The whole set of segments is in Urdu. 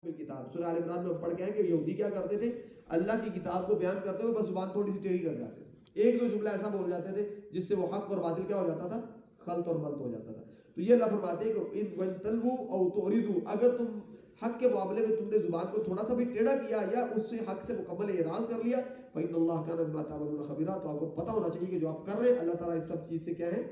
کتاب سورہ آل عمران میں پڑھ کے ہیں کہ یہودی کیا کرتے تھے، اللہ کی کتاب کو بیان کرتے ہوئے بس زبان تھوڑی سی ٹیڑھی کر جاتے تھے، ایک دو جملہ ایسا بول جاتے تھے جس سے وہ حق اور باطل کیا ہو جاتا تھا، خلط اور ملط ہو جاتا تھا۔ تو یہ اللہ فرماتے ہیں کہ ان وَإِن تَلْوُوا أَوْ تُعْرِضُوا، اگر تم حق کے معاملے میں تم نے زبان کو تھوڑا سا بھی ٹیڑھا کیا یا اس سے حق سے مکمل اعراض کر لیا، فَإِنَّ اللَّهَ كَانَ بِمَا تَعْمَلُونَ خَبِيرًا، تو آپ کو پتہ ہونا چاہیے کہ جو آپ کر رہے ہیں اللہ تعالیٰ اس سب چیز سے کیا ہے،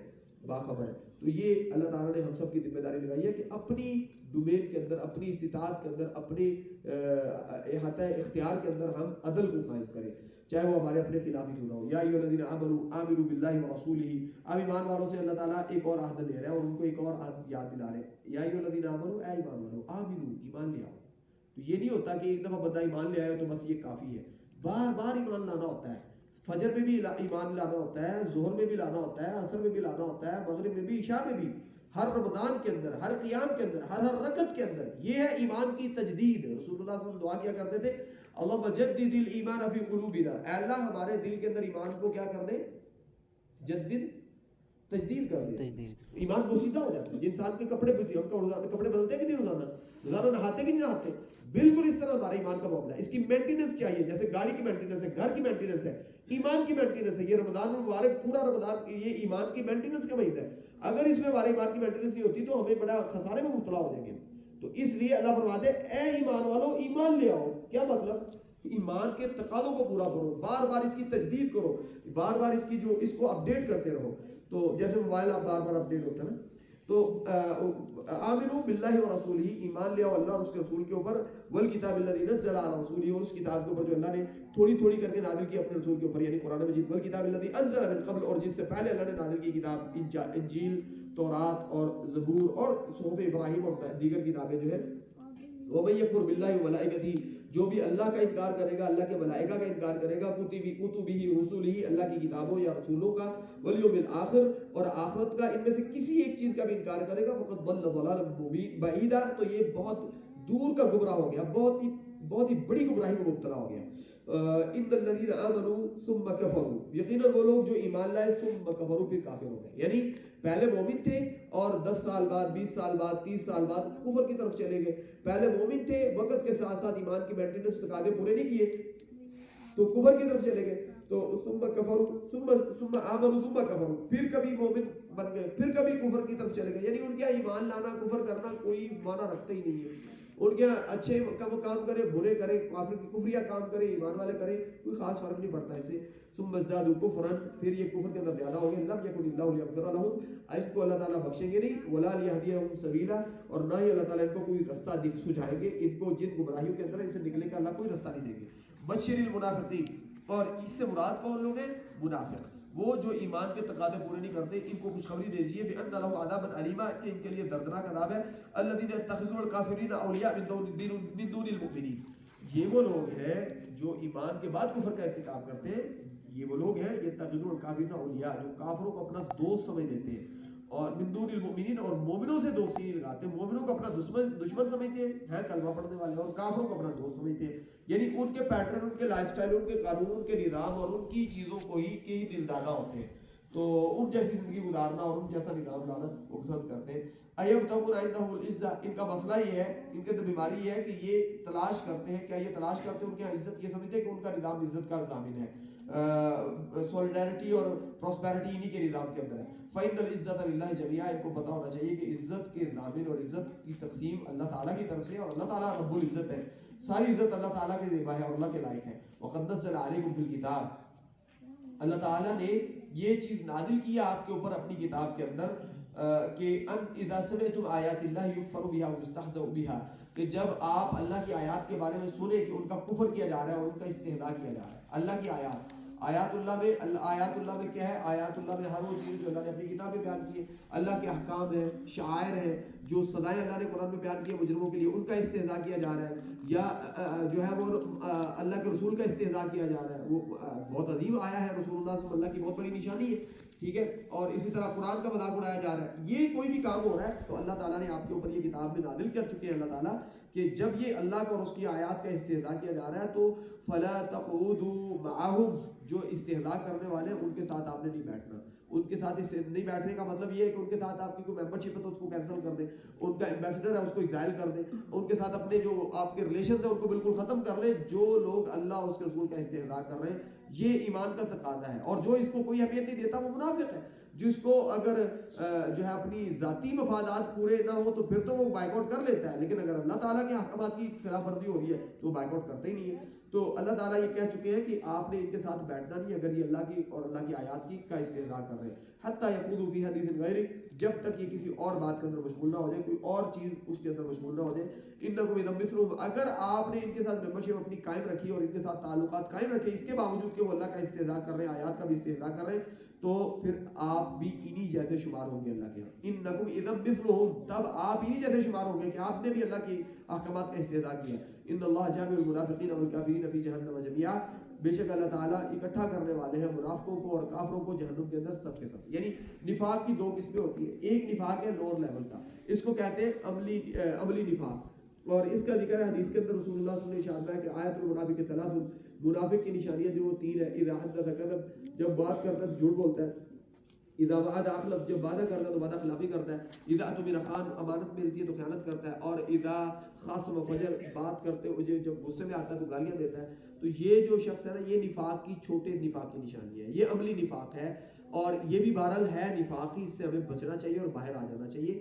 باخبر ہے۔ تو یہ اللہ تعالیٰ نے ہم سب کی ذمہ داری لگائی ہے کہ اپنی ڈومین کے اندر، اپنی استطاعت کے اندر، اپنی احاطہ اختیار کے اندر ہم عدل کو قائم کریں، چاہے وہ ہمارے اپنے خلاف ہی کیوں نہ ہو۔ یا ایھا الذین آمنوا آمنوا باللہ ورسولہ، اب ایمان والوں سے اللہ تعالیٰ ایک اور عہد لے رہے ہیں اور ان کو ایک اور عہد یاد دلا رہے ہیں۔ یا ایھا الذین آمنوا، اے ایمان والو، آمنوا، ایمان لے آؤ۔ تو یہ نہیں ہوتا کہ ایک دفعہ بندہ ایمان لے آئے تو بس یہ کافی ہے، بار بار ایمان لانا ہوتا ہے۔ فجر میں بھی ایمان لانا ہوتا ہے، ظہر میں بھی لانا ہوتا ہے، عصر میں بھی لانا ہوتا ہے، مغرب میں بھی، عشاء میں بھی، ہر رمضان کے اندر، ہر قیام کے اندر، ہر رکعت کے اندر۔ یہ ہے ایمان کی تجدید۔ رسول اللہ صلی اللہ علیہ وسلم دعا کیا کرتے تھے، اللہم جدد الایمان فی قلوبنا، اے اللہ ہمارے دل کے اندر ایمان کو کیا کر دے، جدد، تجدید کر دے، ایمان بوسیدہ ہو جاتا ہے۔ انسان کے کپڑے کپڑے بدلتے ہیں کہ نہیں روزانہ، روزانہ نہاتے کہ نہیں نہاتے، بالکل اس طرح ہمارا ایمان کا معاملہ ہے۔ اس کی مینٹیننس چاہیے، جیسے گاڑی کی مینٹیننس ہے، گھر کی مینٹیننس ہے، ایمان کی مینٹیننس ہے۔ یہ رمضان المبارک، پورا رمضان یہ ایمان کی مینٹیننس کا مہینہ ہے۔ اگر اس میں ہمارے ایمان کی مینٹیننس نہیں ہوتی تو ہمیں بڑا خسارے میں مبتلا ہو جائیں گے۔ تو اس لیے اللہ فرماتے ہیں اے ایمان والو ایمان لے آؤ۔ کیا مطلب؟ ایمان کے تقاضوں کو پورا کرو، بار بار اس کی تجدید کرو، بار بار اس کو اپڈیٹ کرتے رہو۔ تو جیسے موبائل آپ بار بار اپڈیٹ ہوتا ہے نا، تو آمنوا باللہ ورسولہ، ایمان لے آؤ اللہ اور اس کے رسول کے اوپر، والکتاب الذی نزل علی رسولہ، اور اس کتاب کے اوپر جو اللہ نے تھوڑی تھوڑی کر کے نازل کی اپنے رسول کے اوپر، یعنی قرآن مجید، والکتاب الذی انزل من قبل، اور جس سے پہلے اللہ نے نازل کی کتاب انجیل، تورات اور زبور اور صحف ابراہیم اور دیگر کتابیں جو ہے۔ وَمَن یکفر باللہ وملائکتہ، جو بھی اللہ کا انکار کرے گا، اللہ کے ملائکہ کا انکار کرے گا، کتبہ رسلہ، اللہ کی کتابوں یا رسولوں کا، والیوم الآخر، اور آخرت کا، ان میں سے کسی ایک چیز کا بھی انکار کرے گا، فقد ضل ضلالا بعیدا، تو یہ بہت دور کا گمراہ ہو گیا، بہت ہی بڑی گمراہی میں مبتلا ہو گیا۔ ان الذین آمنوا ثم کفروا، یقیناً وہ لوگ جو ایمان لائے ثم کفروا، پھر کافر ہو گئے، یعنی پہلے مومن تھے اور 10 سال بعد، 20 سال بعد، 30 سال بعد کفر کی طرف چلے گئے۔ پہلے مومن تھے، وقت کے ساتھ ساتھ ایمان کی مینٹیننس تقاضے پورے نہیں کیے تو کفر کی طرف چلے گئے۔ تو ثم کفروا ثم آمنوا ثم کفروا، پھر کبھی مومن بن گئے، پھر کبھی کفر کی طرف چلے گئے، یعنی ان کے ایمان لانا کفر کرنا کوئی معنی رکھتا ہی نہیں ہے۔ ان کے اچھے کام کرے، برے کرے، کفریہ کام کرے، ایمان والے کرے، کوئی خاص فرق نہیں پڑتا اس سے۔ ثم ازدادوا کفرا، پھر یہ کفر کے اندر زیادہ ہو گئے۔ لم یکن اللہ لیغفر لهم، ان کو اللہ تعالیٰ بخشیں گے نہیں، ولا لیہدیہم سبیلا، اور نہ ہی اللہ تعالیٰ ان کو کوئی رستہ سجھائیں گے، ان کو جن گمراہیوں کے اندر ان سے نکلنے کا اللہ کوئی رستہ نہیں دیں گے۔ بشر المنافقین، اور اس سے مراد کون لوگ ہیں؟ منافق، وہ جو ایمان کے تقاضے پورے نہیں کرتے، ان کو خوشخبری دیجیے بان لهم عذابا الیما، کہ ان کے لیے دردناک عذاب ہے۔ الذین یتخذون الکافرین اولیاء من دون المؤمنین، یہ وہ لوگ ہیں جو ایمان کے بعد کفر کا ارتکاب کرتے ہیں۔ یہ وہ لوگ ہیں یتخذون الکافرین اولیاء، جو کافروں کو اپنا دوست سمجھ لیتے ہیں، اور من دون المؤمنین، اور مومنوں سے دوستی نہیں لگاتے، مومنوں کو اپنا دشمن سمجھتے ہیں کلمہ پڑھنے والے، اور کافروں کو اپنا دوست سمجھتے ہیں، یعنی ان کے پیٹرن، ان کے لائف سٹائل، ان کے قانون، ان کے نظام اور ان کی چیزوں کو ہی کے ہی دل دادا ہوتے ہیں، تو ان جیسی زندگی گزارنا اور ان جیسا نظام لانا وہ پسند کرتے ہیں۔ ایبتغون عندهم العزہ، ان کا مسئلہ یہ ہے، ان کے تو بیماری یہ ہے کہ یہ تلاش کرتے ہیں، کیا یہ تلاش کرتے ہیں ان کے عزت، یہ سمجھتے ہیں کہ ان کا نظام عزت کا ضامن ہے، سولیڈیرٹی اور پراسپیرٹی انہی کے نظام کے اندر ہے۔ فإن العزة للہ جميعا، ان کو پتہ ہونا چاہیے کہ عزت کے ضامن اور عزت کی تقسیم اللہ تعالیٰ کی طرف سے، اور اللہ تعالیٰ رب العزت ہے، ساری عزت اللہ تعالیٰ کے ذمہ ہے اور اللہ کے لائق ہے۔ وقد نزل علیکم فی الکتاب، اللہ تعالیٰ نے یہ چیز نازل کیا آپ کے اوپر اپنی کتاب کے اندر، کہ ان اذا سمعتم آیات اللہ یکفر بها ویستہزأ بها، کہ جب آپ اللہ کی آیات کے بارے میں سنیں کہ ان کا کفر کیا جا رہا ہے اور ان کا استہزاء کیا جا رہا ہے۔ اللہ کی آیات اللہ میں کیا ہے؟ آیات اللہ میں ہر وہ چیز جو اللہ نے اپنی کتاب میں بیان کی ہے، اللہ کے احکام ہیں، شعائر ہیں، جو سزائیں اللہ نے قرآن میں بیان کی ہے مجرموں کے لیے، ان کا استہزاء کیا جا رہا ہے، یا جو ہے وہ اللہ کے رسول کا استہزاء کیا جا رہا ہے۔ وہ بہت عظیم آیا ہے، رسول اللہ صلی اللہ علیہ وسلم اللہ کی بہت بڑی نشانی ہے، ٹھیک ہے، اور اسی طرح قرآن کا مذاق اڑایا جا رہا ہے۔ یہ کوئی بھی کام ہو رہا ہے تو اللہ تعالیٰ نے آپ کے اوپر یہ کتاب میں نازل کر چکے ہیں اللہ تعالیٰ، کہ جب یہ اللہ کا اور اس کی آیات کا استہزاء کیا جا رہا ہے تو فلا تقعدوا معهم، جو استہزاء کرنے والے ہیں ان کے ساتھ آپ نے نہیں بیٹھنا، ان کے ساتھ اس سے نہیں بیٹھنے کا مطلب یہ ہے کہ ان کے ساتھ آپ کی کوئی ممبرشپ ہے تو اس کو کینسل کر دیں، ان کا ایمبیسڈر ہے اس کو ایگزائل کر دیں، ان کے ساتھ اپنے جو آپ کے ریلیشنز ہیں ان کو بالکل ختم کر لیں. جو لوگ اللہ اس کے رسول کا استہزاء کر رہے ہیں یہ ایمان کا تقاضا ہے. اور جو اس کو کوئی اہمیت نہیں دیتا وہ منافق ہے. جس کو اگر جو ہے اپنی ذاتی مفادات پورے نہ ہو تو پھر تو وہ بائیک آؤٹ کر لیتا ہے، لیکن اگر اللہ تعالیٰ کے احکامات کی خلاف ورزی ہو رہی ہے تو وہ بائیک آؤٹ کرتا ہی نہیں ہے. تو اللہ تعالیٰ یہ کہہ چکے ہیں کہ آپ نے ان کے ساتھ بیٹھنا نہیں اگر یہ اللہ کی اور اللہ کی آیات کی کا استہزاء کر رہے ہیں. حتیٰ یخوضوا فی حدیث غیرہ، جب تک یہ کسی اور بات کے اندر مشغول نہ ہو جائے، کوئی اور چیز اس کے اندر مشغول نہ ہو جائے. انکم اذا مثلہم، اگر آپ نے ان کے ساتھ ممبرشپ اپنی قائم رکھی اور ان کے ساتھ تعلقات قائم رکھے اس کے باوجود کہ وہ اللہ کا استہزاء کر رہے ہیں، آیات کا بھی استہزاء کر رہے ہیں، تو پھر آپ بھی انہی جیسے شمار ہوں گے اللہ کے ہاں. انکم اذا مثلہم، تب آپ انہی جیسے شمار ہوں گے کہ آپ نے بھی اللہ کی احکامات کا استہزاء کیا. ان اللہ جامع المنافقین والکافرین فی جہنم جميعا، بے شک اللہ تعالیٰ اکٹھا کرنے والے ہیں منافقوں کو اور کافروں کو جہنم کے اندر سب کے سب. یعنی نفاق کی دو قسمیں ہوتی ہیں. ایک نفاق ہے لوور لیول کا، اس کو کہتے ہیں عملی نفاق، اور اس کا ذکر ہے حدیث کے اندر رسول اللہ صلی اللہ علیہ وسلم نے ارشاد کہ آیت المنافق ثلاث، منافق کی نشانیاں جو وہ تین ہے. اذا حدث کذب، جب بات کرتا ہے جھوٹ بولتا ہے. اذا وعد اخلف، جب وعدہ کرتا ہے تو وعدہ خلافی کرتا ہے. اذا اؤتمن خان، امانت ملتی ہے تو خیانت کرتا ہے. اور اذا خاصم فجر، بات کرتے ہوئے جب غصے میں آتا ہے تو گالیاں دیتا ہے. تو یہ جو شخص ہے نا یہ نفاق کی چھوٹے نفاق کی نشانی ہے، یہ عملی نفاق ہے. اور یہ بھی بہرحال ہے نفاق ہی، اس سے ہمیں بچنا چاہیے اور باہر آ جانا چاہیے.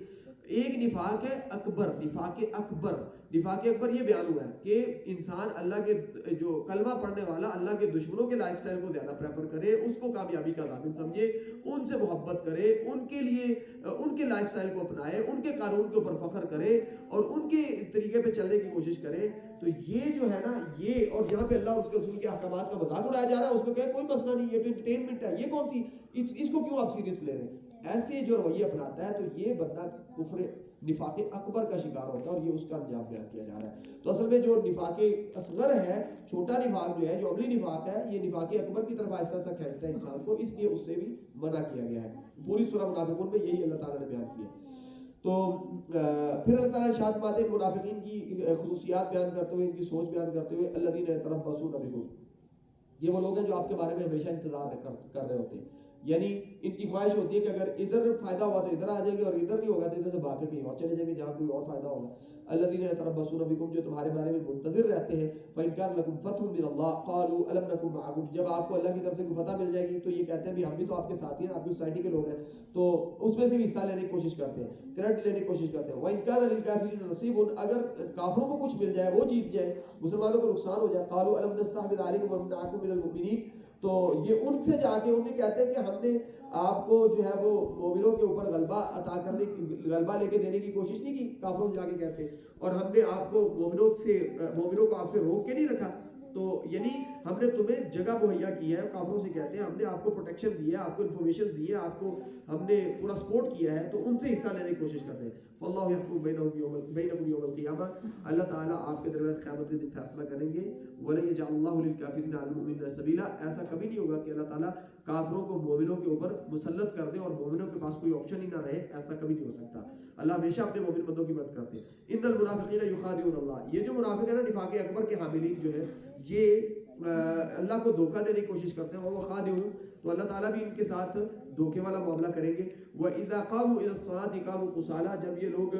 ایک نفاق ہے اکبر، نفاق اکبر. نفاق اکبر یہ بیان ہوا ہے کہ انسان اللہ کے جو کلمہ پڑھنے والا اللہ کے دشمنوں کے لائف سٹائل کو زیادہ پریفر کرے، اس کو کامیابی کا ضامن سمجھے، ان سے محبت کرے، ان کے لیے ان کے لائف سٹائل کو اپنائے، ان کے قانون کے اوپر فخر کرے اور ان کے طریقے پہ چلنے کی کوشش کرے. تو یہ جو ہے نا یہ، اور جہاں پہ اللہ اور اس کے رسول کے احکامات کا مذاق اڑایا جا رہا ہے اس میں کہ کوئی مسئلہ نہیں، یہ تو انٹرٹینمنٹ ہے، یہ کون سی اس کو کیوں آپ سیریس لے رہے ہیں. ایسے جو رویے اپناتا ہے تو یہ بندہ کفر نفاق اکبر کا شکار ہوتا ہے اور یہ اس کا انجام بیان کیا جا رہا ہے. تو اصل میں جو نفاق اصغر ہے، چھوٹا نفاق جو ہے، جو عملی نفاق ہے، یہ نفاق اکبر کی طرف آہستہ آہستہ کھینچتا ہے انسان کو، اس لیے اس سے بھی منع کیا گیا ہے. پوری سورہ منافقون میں یہی اللہ تعالیٰ نے بیان کیا. تو پھر اللہ تعالیٰ ارشاد فرماتے ہیں منافقین کی خصوصیات بیان کرتے ہوئے، ان کی سوچ بیان کرتے ہوئے، الذین یتربصون بکم، یہ وہ لوگ ہیں جو آپ کے بارے میں ہمیشہ انتظار کر رہے ہوتے ہیں. یعنی ان کی خواہش ہوتی ہے کہ اگر ادھر فائدہ ہوا تو ادھر آ جائیں گے اور ادھر نہیں ہوگا تو ادھر سے بھاگ کے کہیں اور چلے جائیں گے جہاں کوئی اور فائدہ ہوگا. الذین یتربصون بکم، جو تمہارے بارے میں منتظر رہتے ہیں. فإن كان لكم فتح من الله قالوا ألم نكن معكم، جب آپ کو اللہ کی طرف سے کوئی فتح مل جائے گی تو یہ کہتے ہیں بھی ہم بھی تو آپ کے ساتھی ہیں، آپ کی سوسائٹی کے لوگ ہیں، تو اس میں سے بھی حصہ لینے کی کوشش کرتے ہیں، کریڈٹ لینے کی کوشش کرتے ہیں. وإن كان للكافرين نصيب، اگر کافروں کو کچھ مل جائے، وہ جیت جائے، مسلمانوں کو نقصان ہو جائے. قالوا ألم نستحوذ عليكم ونمنعكم من المؤمنين، تو یہ ان سے جا کے انہیں کہتے ہیں کہ ہم نے آپ کو جو ہے وہ مومنوں کے اوپر غلبہ عطا کرنے کی، غلبہ لے کے دینے کی کوشش نہیں کی. کافروں سے جا کے کہتے ہیں، اور ہم نے آپ کو مومنوں کو آپ سے روک کے نہیں رکھا. تو یعنی ہم نے تمہیں جگہ مہیا کی ہے. کافروں سے کہتے ہیں ہم نے آپ کو پروٹیکشن دی ہے، آپ کو انفارمیشن دی ہے، آپ کو ہم نے پورا سپورٹ کیا ہے. تو ان سے حصہ لینے کی کوشش کرتے ہیں. فاللہ یحکم بینکم یوم القیامہ، اللہ تعالیٰ آپ کے درمیان قیامت کے دن فیصلہ کریں گے. وَلَن يَجْعَلَ اللَّهُ لِلْكَافِرِينَ عَلَى الْمُؤْمِنِينَ سَبِيلًا، ایسا کبھی نہیں ہوگا کہ اللہ تعالیٰ کافروں کو مومنوں کے اوپر مسلط کر دے اور مومنوں کے پاس کوئی آپشن ہی نہ رہے. ایسا کبھی نہیں ہو سکتا. اللہ ہمیشہ اپنے مومن بندوں کی مدد کرتے ہیں. ان المنافقین یخادعون اللہ، یہ جو منافق ہے نا نفاق اکبر کے حاملین جو ہے یہ اللہ کو دھوکہ دینے کی کوشش کرتے ہیں. وہ خادعون، تو اللہ تعالیٰ بھی ان کے ساتھ دھوکے والا معاملہ کریں گے. وَإِذَا قَامُوا إِلَى الصَّلَاةِ قَامُوا كُسَالَىٰ، جب یہ لوگ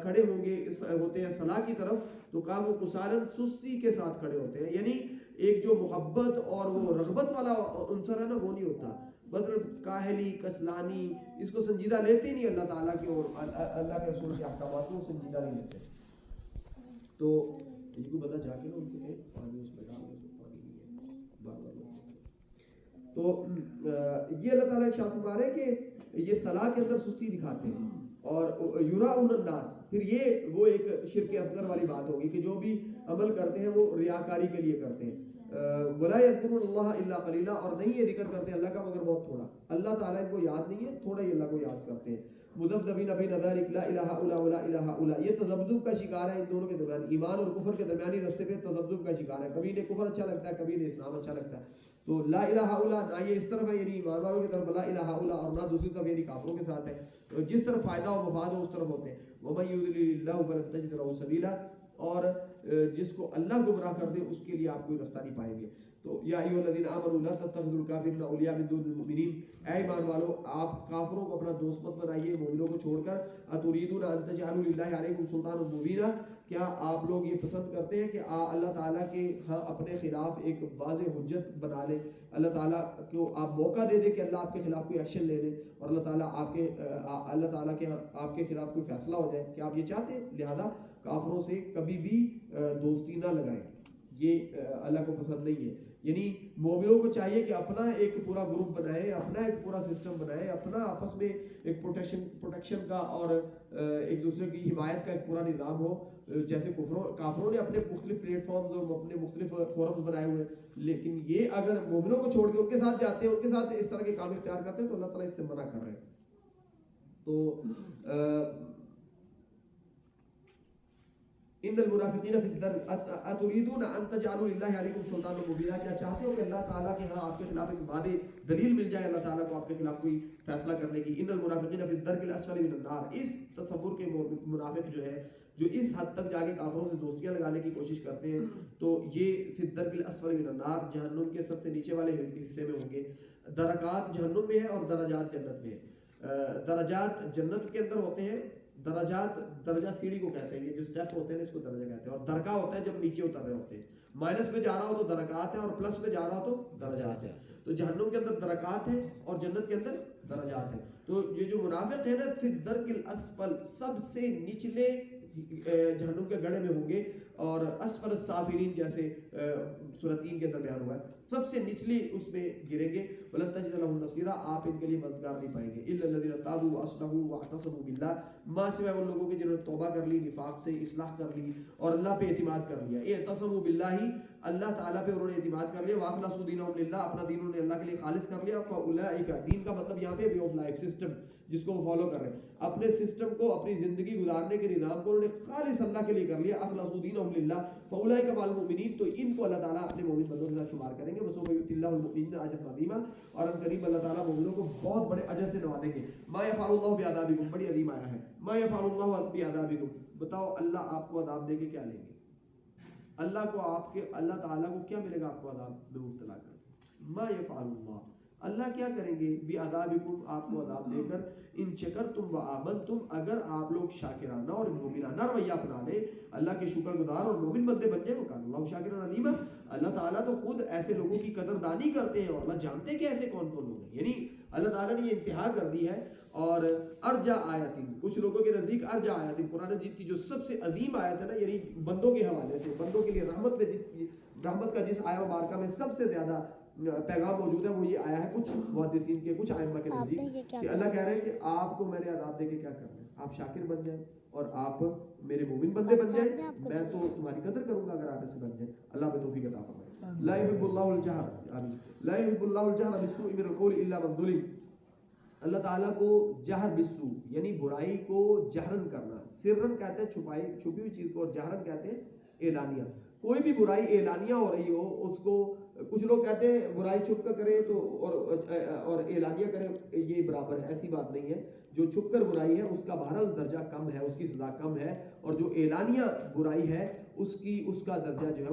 کھڑے ہوں گے ہوتے ہیں صلاح کی طرف تو قاموا كُسَالًا، سستی کے ساتھ کھڑے ہوتے ہیں. یعنی ایک جو محبت اور وہ رغبت والا عنصر ہے نا وہ نہیں ہوتا، مطلب کاہلی، کسلانی، اس کو سنجیدہ لیتے ہی نہیں اللہ تعالیٰ کے اور اللہ کے رسول کے احکامات کو سنجیدہ نہیں لیتے. تو ان کو پتا جا کے نا ان سے کہ پانی اس میں ڈال دو، پانی نہیں ہے بار بار. تو یہ اللہ تعالیٰ ارشاد فرما رہے ہیں کہ یہ صلاح کے اندر سستی دکھاتے ہیں. اور یراؤن الناس، پھر یہ وہ ایک شرک اصغر والی بات ہوگی کہ جو بھی عمل کرتے ہیں وہ ریاکاری کے لیے کرتے ہیں. ولا یذکرون اللہ الا قلیلا، اور نہیں یہ ذکر کرتے اللہ کا مگر بہت تھوڑا. اللہ تعالیٰ ان کو یاد نہیں ہے، تھوڑا ہی اللہ کو یاد کرتے ہیں. مذبذبین بین ذلک لا الہ الا ولا الہ الا، یہ تذبذب کا شکار ہے ان دونوں کے درمیان، ایمان اور کفر کے درمیانی رستے پہ تذبذب کا شکار ہے. کبھی انہیں کفر اچھا لگتا ہے، کبھی انہیں اسلام اچھا لگتا ہے. تو لا الہ الا نہ یہ اس طرف ہے یعنی ایمان والوں کی طرف لا الہ الا، اور نہ دوسری طرف یعنی کافروں کے ساتھ ہے. جس طرف فائدہ و مفاد ہو اس طرف ہوتے ہیں. ومن یضلل اللہ فلن تجد له سبیلا، اور جس کو اللہ گمراہ کر دے اس کے لیے آپ کوئی رستہ نہیں پائیں گے. تو یا ایھا الذین آمنوا لا تتخذوا الکافرین اولیاء من دون المؤمنین، اے ایمان والو آپ کافروں کو اپنا دوست مت بنائیے مومنوں کو چھوڑ کر. اتریدون ان تجعلوا للہ علیکم سلطانا مبینا، کیا آپ لوگ یہ پسند کرتے ہیں کہ اللہ تعالیٰ کے اپنے خلاف ایک واضح حجت بنا لیں، اللہ تعالیٰ کو آپ موقع دے دیں کہ اللہ آپ کے خلاف کوئی ایکشن لے لے اور اللہ تعالیٰ آپ کے خلاف کوئی فیصلہ ہو جائے؟ کیا آپ یہ چاہتے ہیں؟ لہذا کافروں سے کبھی بھی دوستی نہ لگائیں، یہ اللہ کو پسند نہیں ہے. یعنی مومنوں کو چاہیے کہ اپنا ایک پورا گروپ بنائے، اپنا ایک پورا سسٹم بنائے، اپنا آپس میں ایک پروٹیکشن کا اور ایک دوسرے کی حمایت کا ایک پورا نظام ہو. جیسے کافروں نے اپنے مختلف پلیٹ فارمز اور اپنے مختلف فورمز بنائے ہوئے ہیں، لیکن یہ اگر مومنوں کو چھوڑ کے ان کے ساتھ جاتے ہیں، ان کے ساتھ اس طرح کے کام اختیار کرتے ہیں، تو اللہ تعالیٰ اس سے منع کر رہے ہیں. تو ان المنافقین فی الدرک اتریدون ان تجعلوا للہ علیکم سلطانا مبینا، کیا چاہتے ہو کہ اللہ تعالیٰ کے ہاں آپ کے خلاف ایک واضح دلیل مل جائے اللہ تعالیٰ کو آپ کے خلاف کوئی فیصلہ کرنے کی. ان المنافقین فی الدرک الاسفل من النار، اس تصور کے منافق جو ہے جو اس حد تک جا کے کافروں سے دوستیاں لگانے کی کوشش کرتے ہیں، تو یہ فی الدرک الاسفل من النار، جہنم کے سب سے نیچے والے حصے میں ہوں گے. درکات جہنم میں ہے اور درجات جنت میں ہے. درجات جنت کے اندر ہوتے ہیں، درجہ سیڑھی کو کہتے ہیں، یہ جو سٹیپ ہوتے ہیں اس کو درجہ کہتے ہیں. اور درکا ہوتا ہے جب نیچے اتر رہے ہوتے ہیں، مائنس میں جا رہا ہو تو درکات ہے اور پلس میں جا رہا ہو تو درجات ہے. تو جہنم کے اندر درکات ہے اور جنت کے اندر درجات ہے. تو یہ جو منافق ہے نا، فی الدرک الاسفل، سب سے نچلے جہنم کے گڑھے میں ہوں گے، اور اسفل السافلین جیسے سورہ 3 کے اندر بیان ہوا ہے، سب سے نچلی اس میں گریں گے. ولن تجد لهم نصیرا، آپ ان کے لیے مددگار نہیں پائیں گے. الا الذين تابوا واصلحوا واعتصموا بالله، ما سوائے ان لوگوں کے جنہوں نے توبہ کر لی، نفاق سے اصلاح کر لی اور اللہ پہ اعتماد کر لیا. اعتصموا بالله، اللہ تعالیٰ پہ انہوں نے اعتماد کر لیا. واخلصوا دینهم لله، اپنا دین انہوں نے اللہ کے لیے خالص کر لیا. فاولئک، دین کا مطلب یہاں پہ وے آف لائف، سسٹم جس کو وہ فالو کر رہے ہیں، اپنے سسٹم کو، اپنی زندگی گزارنے کے نظام کو انہوں نے خالص اللہ کے لیے کر لیا. اخلصوا دینهم لله فاولئک مع المؤمنین، تو ان کو اللہ تعالیٰ اپنے مومن بندوں کے ساتھ شمار کریں گے. وسوف یؤتی اللہ المؤمنین اجرا عظیما، اور ان قریب اللہ تعالیٰ مومنوں کو بہت بڑے اجر سے نوازیں گے. ما یفعل اللہ بعذابکم، بڑی عظیم آیا ہے. ما یفعل اللہ بعذابکم، بتاؤ اللہ آپ کو عذاب دے کے کیا لیں گے؟ اللہ کو اللہ تعالیٰ کو کیا ملے گا آپ کو عذاب میں مبتلا کر کے؟ ما یفعل اللہ، اللہ کیا کریں گے؟ بعذابکم، آپ کو عذاب دے کر. ان شکرتم وآمنتم، اگر آپ لوگ شاکرانہ اور مومنانہ رویہ اپنا لیں، اللہ کے شکر گزار اور مومن بندے بن جائیں. وکان اللہ شاکرا علیما، اللہ تعالیٰ تو خود ایسے لوگوں کی قدردانی کرتے ہیں اور اللہ جانتے ہیں کہ ایسے کون کون لوگ ہیں. یعنی اللہ تعالیٰ نے یہ انتہا کر دی ہے. اور ارجا آیاتین، کچھ لوگوں کے نزدیک ارجا آیاتین، قرآن مجید کی جو سب سے عظیم آیت ہے نا، یعنی بندوں کے حوالے سے، بندوں کے لیے رحمت کا جس آیہ مبارکہ میں سب سے زیادہ پیغام موجود ہے، وہ یہ آیا ہے کچھ محدثین کے، کچھ ائمہ کے نزدیک، کہ اللہ کہہ رہے ہیں کہ آپ کو میں نے عذاب دے کے کیا کرنا ہے؟ آپ شاکر بن جائیں اور آپ میرے مومن بندے بن جائیں، میں تو تمہاری قدر کروں گا اگر آپ ایسے بن جائیں. اللہ میں توفیق عطا فرمائے. لا يحب الله الجهر، آمین. لا يحب الله الجهر بالسوء من القول الا من ظلم، اللہ تعالیٰ کو جہر بالسوء یعنی برائی کو جہرن کرنا، سرن کہتے ہیں چھپی ہوئی چیز کو، اور جہرن کہتے ہیں اعلانیہ. کوئی بھی برائی اعلانیہ ہو رہی ہو اس کو، کچھ لوگ کہتے ہیں برائی چھپ کر کرے تو اور اعلانیہ کرے یہ برابر ہے، ایسی بات نہیں ہے. جو چھپ کر برائی ہے اس کا بہرحال درجہ کم ہے، اس کی سزا کم ہے، اور جو اعلانیہ برائی ہے اس کا درجہ جو ہے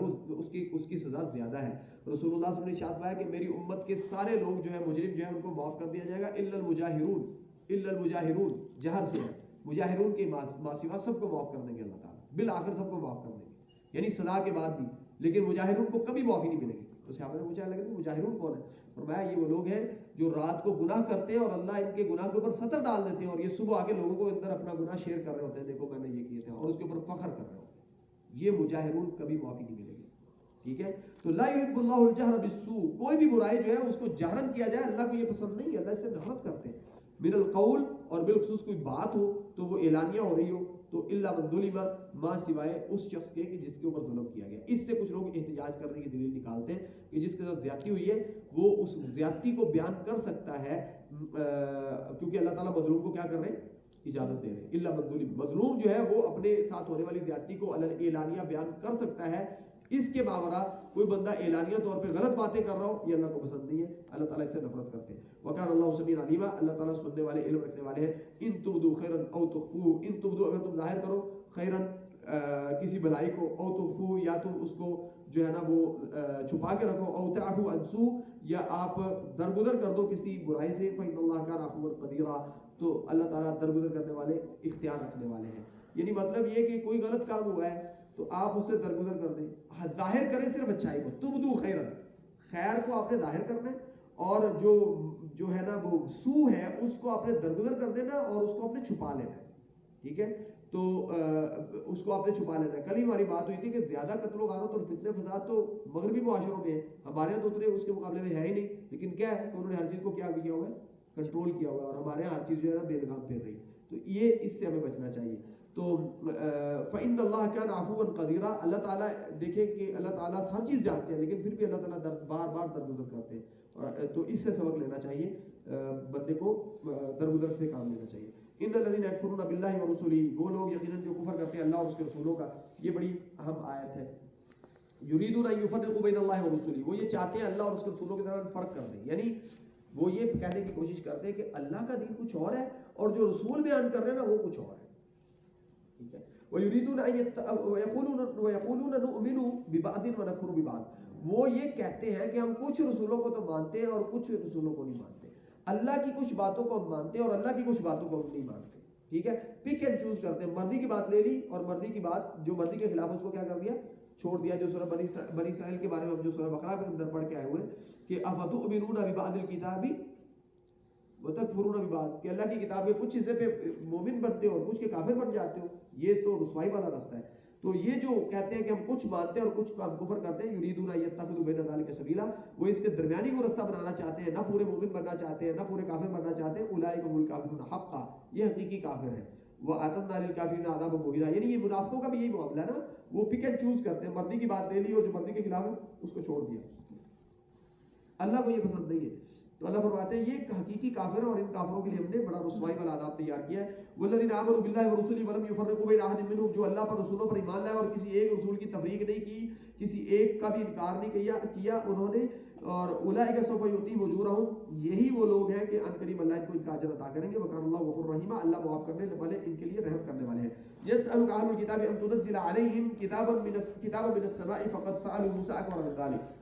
اس کی سزا زیادہ ہے. رسول اللہ صلی اللہ علیہ وسلم نے ارشاد فرمایا کہ میری امت کے سارے لوگ جو ہے مجرم جو ہے ان کو معاف کر دیا جائے گا، الا المجاہرون، جہر سے ہے، مجاہرون کے ماسوا سب کو معاف کر دیں گے اللہ تعالیٰ، بالآخر سب کو معاف کر دیں گے، یعنی سزا کے بعد بھی. لیکن مجاہرون کو کبھی معافی نہیں ملے گی. تو صحابہ نے پوچھا لگا مجاہرون کون ہے؟ فرمایا یہ وہ لوگ ہیں جو رات کو گناہ کرتے ہیں اور اللہ ان کے گناہ کے اوپر سطر ڈال دیتے ہیں، اور یہ صبح آگے لوگوں کو اندر اپنا گناہ شیئر کر رہے ہوتے ہیں، دیکھو میں نے یہ کیے تھے، اور اس کے اوپر فخر کر رہے ہوتے ہیں. یہ مجاہرون کبھی معافی نہیں ملے گی. ٹھیک ہے، تو لا يحب اللہ الجہر بالسوء، کوئی بھی برائی جو ہے اس کو جہرن کیا جائے اللہ کو یہ پسند نہیں ہے، اللہ اس سے نفرت کرتے ہیں. من القول، اور بالخصوص کوئی بات ہو تو وہ اعلانیہ ہو رہی ہو، تو الا من ظلم، ما سوائے اس شخص کے کہ جس کے اوپر ظلم کیا گیا. اس سے کچھ لوگ احتجاج کرنے کی دلیل نکالتے ہیں کہ جس کے ساتھ زیادتی ہوئی ہے وہ اس زیادتی کو بیان کر سکتا ہے، کیونکہ اللہ تعالیٰ مظلوم کو کیا کر رہے ہیں؟ اجازت دے رہے ہیں. الا من ظلم، مظلوم جو ہے وہ اپنے ساتھ ہونے والی زیادتی کو اعلانیہ بیان کر سکتا ہے. اس کے باورا کوئی بندہ اعلانیہ طور پہ غلط باتیں کر رہا ہو، یہ اللہ کو پسند نہیں ہے، اللہ تعالیٰ اس سے نفرت کرتے ہیں. وکان اللہ سمیعا علیما، اللہ تعالیٰ سننے والے، علم رکھنے والے ہیں. ان تبدو خیرا او تخفوہ، ان تبدو، اگر تم ظاہر کرو، خیرا کسی بلائی کو، او تخفو یا تم اس کو جو ہے نا وہ چھپا کے رکھو، او تعفو عن سوء یا آپ درگزر کر دو کسی برائی سے، فإن اللہ کان عفوا قدیرا تو اللہ تعالیٰ درگزر کرنے والے، اختیار رکھنے والے ہیں. یعنی مطلب یہ کہ کوئی غلط کام ہوا ہے تو آپ اس سے درگزر کر دیں، ظاہر کریں صرف اچھائی کو، تبدو خیرا، خیر کو آپ نے ظاہر کرنا ہے، اور جو ہے نا وہ سو ہے اس کو آپ نے درگزر کر دینا اور اس کو آپ نے چھپا لینا ہے. ٹھیک ہے، تو اس کو آپ نے چھپا لینا ہے. کل ہی ہماری بات ہوئی تھی کہ زیادہ قتل و غارت اور فتنے فساد تو مغربی معاشروں میں ہے، ہمارے یہاں تو اتنے اس کے مقابلے میں ہے ہی نہیں، لیکن کیا ہے کہ انہوں نے ہر چیز کو کیا کیا ہوا ہے، کنٹرول کیا ہوا ہے، اور ہمارے یہاں ہر چیز جو ہے نا بے لگام پھیر رہی ہے. تو یہ اس سے ہمیں بچنا چاہیے. تو فإن اللہ کان عفوا قدیرا، اللہ تعالیٰ دیکھیں کہ اللہ تعالیٰ ہر چیز جانتے ہیں لیکن پھر بھی اللہ تعالیٰ بار بار درگزر کرتے ہیں. تو اس سے سبق لینا چاہیے، بندے کو درگزر سے کام لینا چاہیے. ان الذين يكفرون بالله ورسله، وہ لوگ یقیناً جو کفر کرتے ہیں اللہ اور اس کے رسولوں کا. یہ بڑی اہم آیت ہے. یریدون ان يفرقوا بین اللہ ورسله، وہ یہ چاہتے ہیں اللہ اور اس کے رسولوں کے درمیان فرق کر دیں، یعنی وہ یہ کہنے کی کوشش کرتے ہیں کہ اللہ کا دین کچھ اور ہے اور جو رسول بیان کر رہے ہیں نا وہ کچھ اور ہے. ٹھیک ہے، وَيُرِيدُونَ وَيَقُولُونَ نُؤْمِنُ بِبَعْضٍ وَنَكْفُرُ بِبَعْضٍ، وہ یہ کہتے ہیں کہ ہم کچھ رسولوں کو تو مانتے ہیں اور کچھ رسولوں کو نہیں مانتے. اللہ کی کچھ باتوں کو ہم مانتے ہیں اور اللہ کی کچھ باتوں کو ہم نہیں مانتے. ٹھیک ہے، پک اینڈ چوز کرتے ہیں، مرضی کی بات لے لی اور مرضی کی بات جو مرضی کے خلاف اس کو کیا کر دیا، چھوڑ دیا. جو سورہ بنی اسرائیل کے بارے میں ہم جو سورہ بقرہ کے اندر پڑھ کے آئے ہوئے کہ افتؤمنون ببعض الکتاب وتکفرون ببعض، کہ اللہ کی کتاب کے کچھ حصے پہ مومن بنتے ہو اور کچھ کے کافر بن جاتے ہو، یہ تو رسوائی والا راستہ ہے. تو یہ جو کہتے ہیں کہ ہم کچھ مانتے ہیں اور کچھ ہم کفر کرتے ہیں، یریدون ان یتخذوا بین ذلک سبیلا، وہ اس کے درمیانی کو رستہ بنانا چاہتے ہیں، نہ پورے مومن بننا چاہتے ہیں نہ پورے کافر بننا چاہتے ہیں. اولئک هم الکافرون حقا، یہ حقیقی کافر ہیں. وَأَعْتَدْنَا لِلْكَافِرِينَ عَذَابًا مُهِينًا، یعنی یہ منافقوں کا بھی یہی معاملہ ہے نا، وہ پک اینڈ چوز کرتے ہیں، مرضی کی بات لے لی اور جو مرضی کے خلاف ہے اس کو چھوڑ دیا. اللہ کو یہ پسند نہیں ہے. تو اللہ فرماتے ہیں یہ حقیقی کافر ہیں اور ان کافروں کے لیے ہم نے بڑا رسوائی والا عذاب تیار کیا ہے. والذین آمنوا باللہ ورسلہ ولم یفرقوا بین احد منهم، جو اللہ پر رسولوں پر ایمان لائے اور کسی ایک رسول کی تفریق نہیں کی، کسی ایک کا بھی انکار نہیں کیا انہوں نے. اور اولئک سوف یؤتیہم اجورہم، یہی وہ لوگ ہیں کہ ان قریب اللہ ان کو ان کا اجر عطا کریں گے. وکان اللہ غفور رحیم، اللہ معاف کرنے والے ان کے لیے رحم کرنے والے ہیں. یسألک اہل الکتاب ان تنزل علیہم کتابا من السماء فقد سألوا موسیٰ اکبر من ذلک.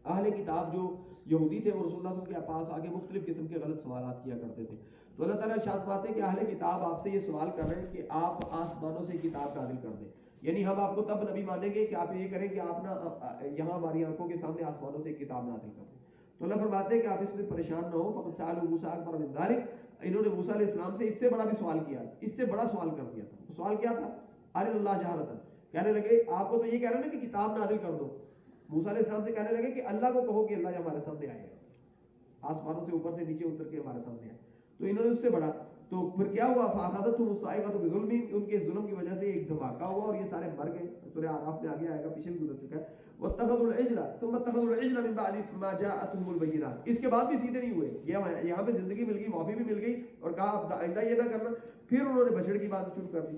اہل کتاب جو یہودی تھے وہ رسول اللہ صلی اللہ علیہ وسلم کے پاس آگے مختلف قسم کے غلط سوالات کیا کرتے تھے. تو اللہ تعالیٰ ارشاد فرماتے ہیں کہ اہل کتاب آپ سے یہ سوال کر رہے ہیں کہ آپ آسمانوں سے کتاب نازل کر دیں. یعنی ہم آپ کو تب نبی مانیں گے کہ آپ یہ کریں کہ آپ نا یہاں ہماری آنکھوں کے سامنے آسمانوں سے کتاب نازل کر دیں. تو اللہ فرماتے ہیں کہ آپ اس میں پریشان نہ ہو. فقد سألوا موسیٰ اکبر من ذلک، انہوں نے موسیٰ علیہ السلام سے اس سے بڑا بھی سوال کیا، اس سے بڑا سوال کر دیا تھا. سوال کیا تھا؟ ارنا اللہ جہرۃ، کہنے لگے آپ کو تو یہ کہہ رہے ہیں نا کہ کتاب نازل کر دو. موسیٰ علیہ السلام سے کہنے لگے کہ اللہ کو کہو کہ اللہ ہمارے سامنے آئے گا، آسمانوں سے اوپر سے نیچے اتر کے ہمارے سامنے آئے. تو انہوں نے اس سے بڑا، تو پھر کیا ہوا؟ فاخذتهم الصاعقۃ بظلمهم، ان کے ظلم کی وجہ سے ایک دھماکہ ہوا اور یہ سارے مر گئے. سورہ اعراف میں آگے آئے گا، پیچھے بھی گزر چکا ہے. واتخذوا العجل ثم اتخذوا العجل من بعد ما جاءتهم البينات، اس کے بعد بھی سیدھے نہیں ہوئے. یہاں پہ زندگی مل گئی، معافی بھی مل گئی اور کہا اب آئندہ یہ نہ کرنا. پھر انہوں نے بچڑ کی بات شروع کر دی.